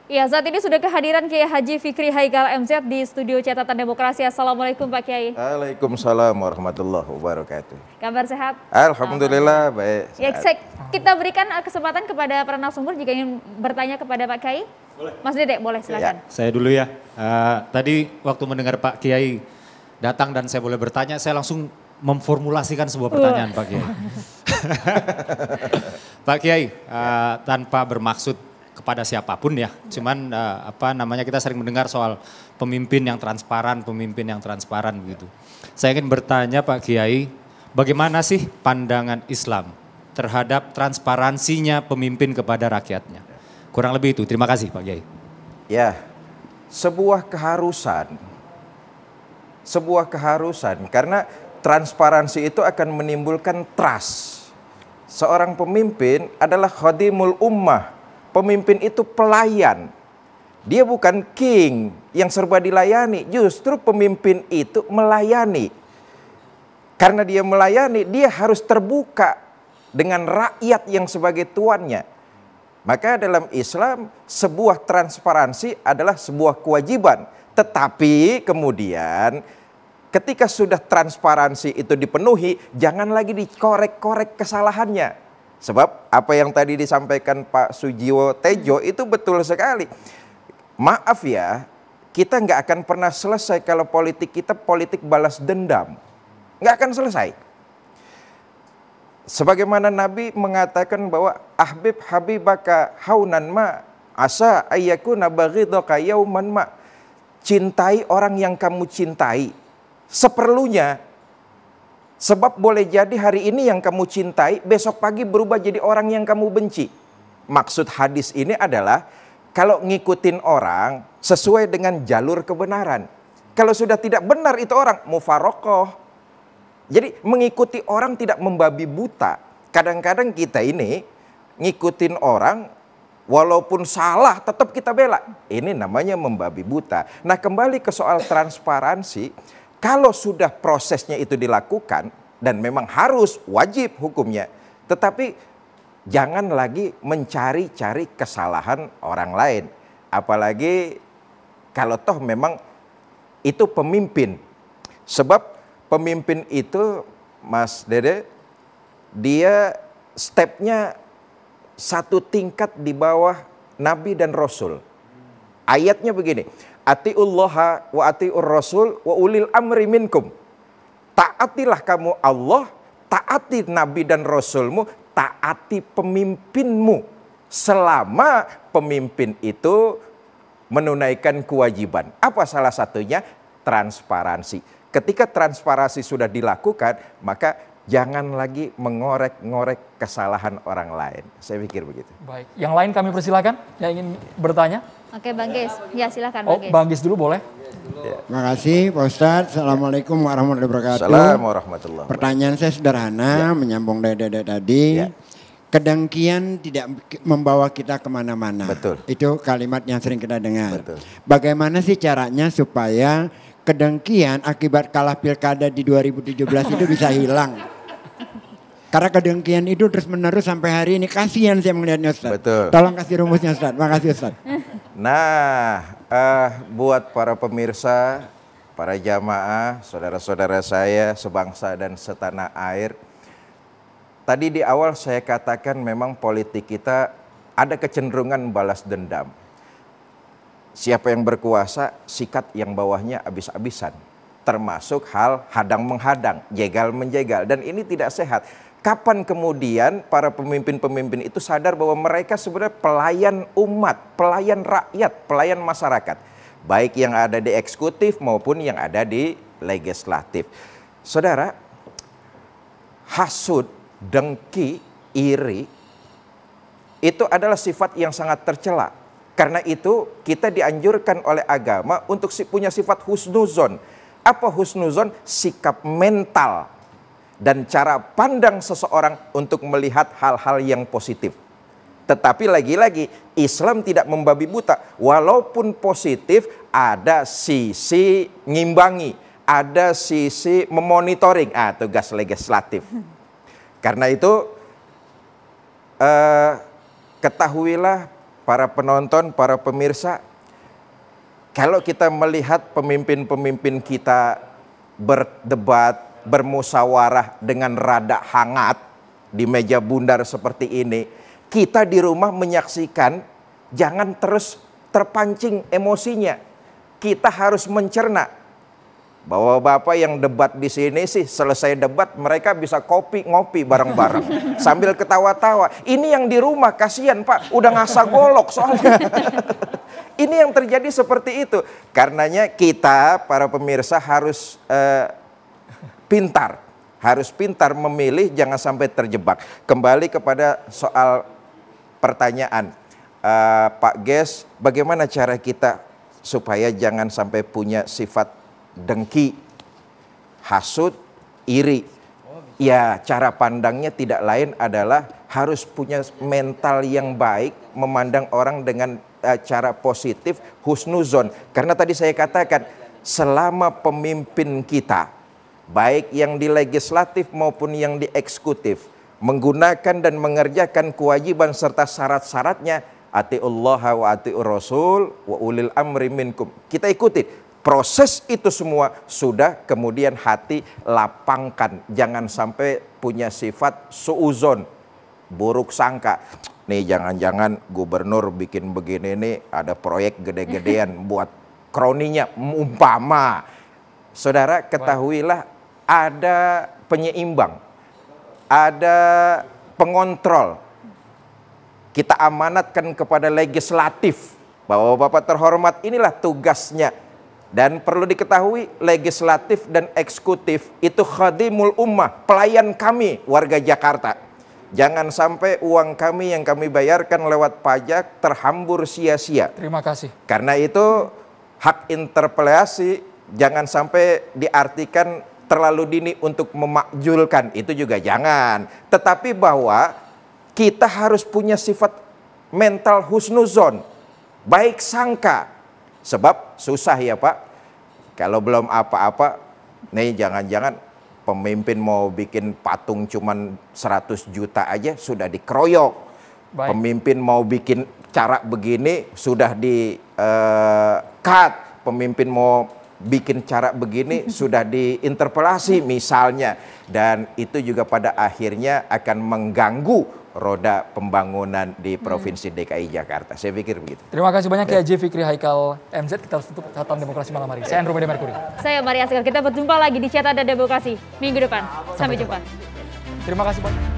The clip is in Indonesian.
Ya, saat ini sudah kehadiran Kiai Haji Fikri Haikal MZ di studio Catatan Demokrasi. Assalamualaikum Pak Kiai. Waalaikumsalam warahmatullahi wabarakatuh. Kabar sehat? Alhamdulillah baik. Ya, kita berikan kesempatan kepada para narasumber jika ingin bertanya kepada Pak Kiai. Boleh. Mas Dedek, boleh silakan. Ya, saya dulu ya. Tadi waktu mendengar Pak Kiai datang dan saya boleh bertanya, saya langsung memformulasikan sebuah pertanyaan Pak Kiai. Pak Kiai, tanpa bermaksud kepada siapapun ya, cuman kita sering mendengar soal pemimpin yang transparan begitu. Saya ingin bertanya Pak Kiai, bagaimana sih pandangan Islam terhadap transparansinya pemimpin kepada rakyatnya? Kurang lebih itu, terima kasih Pak Kiai. Ya, sebuah keharusan karena transparansi itu akan menimbulkan trust. Seorang pemimpin adalah khadimul ummah. Pemimpin itu pelayan. Dia bukan king yang serba dilayani. Justru pemimpin itu melayani. Karena dia melayani, dia harus terbuka dengan rakyat yang sebagai tuannya. Maka dalam Islam, sebuah transparansi adalah sebuah kewajiban. Tetapi kemudian ketika sudah transparansi itu dipenuhi, jangan lagi dikorek-korek kesalahannya. Sebab apa yang tadi disampaikan Pak Sujiwo Tejo itu betul sekali. Maaf ya, kita nggak akan pernah selesai kalau politik kita politik balas dendam. Nggak akan selesai. Sebagaimana Nabi mengatakan bahwa ahbib habibaka haunan ma asa ayyakuna baghidaka yauman ma. Cintai orang yang kamu cintai seperlunya. Sebab boleh jadi hari ini yang kamu cintai, besok pagi berubah jadi orang yang kamu benci. Maksud hadis ini adalah, kalau ngikutin orang sesuai dengan jalur kebenaran. Kalau sudah tidak benar itu orang, mufarokoh. Jadi mengikuti orang tidak membabi buta. Kadang-kadang kita ini ngikutin orang, walaupun salah tetap kita bela. Ini namanya membabi buta. Nah, kembali ke soal transparansi. Kalau sudah prosesnya itu dilakukan, dan memang harus, wajib hukumnya. Tetapi jangan lagi mencari-cari kesalahan orang lain. Apalagi kalau toh memang itu pemimpin. Sebab pemimpin itu, Mas Dede, dia stepnya satu tingkat di bawah Nabi dan Rasul. Ayatnya begini, atiullaha wa atiur rasul wa ulil amri minkum. Taatilah kamu Allah, taati Nabi dan Rasulmu, taati pemimpinmu. Selama pemimpin itu menunaikan kewajiban. Apa salah satunya? Transparansi. Ketika transparansi sudah dilakukan, maka jangan lagi mengorek-ngorek kesalahan orang lain. Saya pikir begitu. Baik, yang lain kami persilakan yang ingin bertanya. Oke Bang Gis, ya silakan Bang Gis. Bang Gis dulu boleh. Terima kasih Pak Ustadz. Assalamualaikum warahmatullahi wabarakatuh. Assalamualaikum warahmatullahi wabarakatuh. Pertanyaan saya sederhana, menyambung dari tadi. Kedengkian tidak membawa kita kemana-mana. Betul. Itu kalimat yang sering kita dengar. Betul. Bagaimana sih caranya supaya kedengkian akibat kalah pilkada di 2017 itu bisa hilang? Karena kedengkian itu terus menerus sampai hari ini. Kasihan saya melihatnya Ustaz. Betul. Tolong kasih rumusnya Ustaz. Makasih Ustaz. Nah, buat para pemirsa, para jamaah, saudara-saudara saya sebangsa dan setanah air. Tadi di awal saya katakan memang politik kita ada kecenderungan balas dendam. Siapa yang berkuasa, sikat yang bawahnya habis-habisan. Termasuk hal hadang menghadang, jegal menjegal. Dan ini tidak sehat. Kapan kemudian para pemimpin-pemimpin itu sadar bahwa mereka sebenarnya pelayan umat, pelayan rakyat, pelayan masyarakat. Baik yang ada di eksekutif maupun yang ada di legislatif. Saudara, hasud, dengki, iri, itu adalah sifat yang sangat tercela. Karena itu kita dianjurkan oleh agama untuk punya sifat husnuzon. Apa husnuzon? Sikap mental dan cara pandang seseorang untuk melihat hal-hal yang positif. Tetapi lagi-lagi Islam tidak membabi buta. Walaupun positif, ada sisi ngimbangi, ada sisi memonitoring. Tugas legislatif. Karena itu ketahuilah para penonton, para pemirsa, kalau kita melihat pemimpin-pemimpin kita berdebat, bermusyawarah dengan rada hangat di meja bundar seperti ini, kita di rumah menyaksikan, jangan terus terpancing emosinya. Kita harus mencerna bahwa Bapak yang debat di sini sih selesai debat mereka bisa ngopi bareng-bareng sambil ketawa-tawa. Ini yang di rumah kasihan Pak, udah ngasah golok soalnya. Ini yang terjadi seperti itu. Karenanya kita para pemirsa harus pintar memilih, jangan sampai terjebak. Kembali kepada soal pertanyaan, Pak Ges, bagaimana cara kita supaya jangan sampai punya sifat dengki, hasut, iri? Ya, cara pandangnya tidak lain adalah harus punya mental yang baik, memandang orang dengan cara positif, husnuzon. Karena tadi saya katakan, selama pemimpin kita, baik yang di legislatif maupun yang di eksekutif, menggunakan dan mengerjakan kewajiban serta syarat-syaratnya, atiullaha wa atiur rasul wa ulil amri minkum. Kita ikuti. Proses itu semua sudah, kemudian hati lapangkan. Jangan sampai punya sifat suuzon, buruk sangka. Nih jangan-jangan gubernur bikin begini nih, ada proyek gede-gedean buat kroninya, umpama. Saudara ketahuilah ada penyeimbang, ada pengontrol. Kita amanatkan kepada legislatif bahwa Bapak terhormat inilah tugasnya. Dan perlu diketahui legislatif dan eksekutif itu khadimul ummah, pelayan kami warga Jakarta. Jangan sampai uang kami yang kami bayarkan lewat pajak terhambur sia-sia. Terima kasih. Karena itu hak interpelasi jangan sampai diartikan terlalu dini untuk memakjulkan, itu juga jangan. Tetapi bahwa kita harus punya sifat mental husnuzon, baik sangka. Sebab susah ya Pak, kalau belum apa-apa, nih jangan-jangan pemimpin mau bikin patung cuman 100 juta aja sudah dikeroyok. Baik. Pemimpin mau bikin cara begini sudah di cut. Pemimpin mau bikin cara begini sudah diinterpelasi misalnya. Dan itu juga pada akhirnya akan mengganggu roda pembangunan di Provinsi DKI Jakarta. Saya pikir begitu. Terima kasih banyak Kiai Haji Fikri Haikal MZ. Kita harus tutup catatan demokrasi malam hari. Saya Andrew Mede Merkuri. Saya Maria Asgar. Kita berjumpa lagi di Catatan Demokrasi minggu depan. Sampai jumpa. Terima kasih banyak.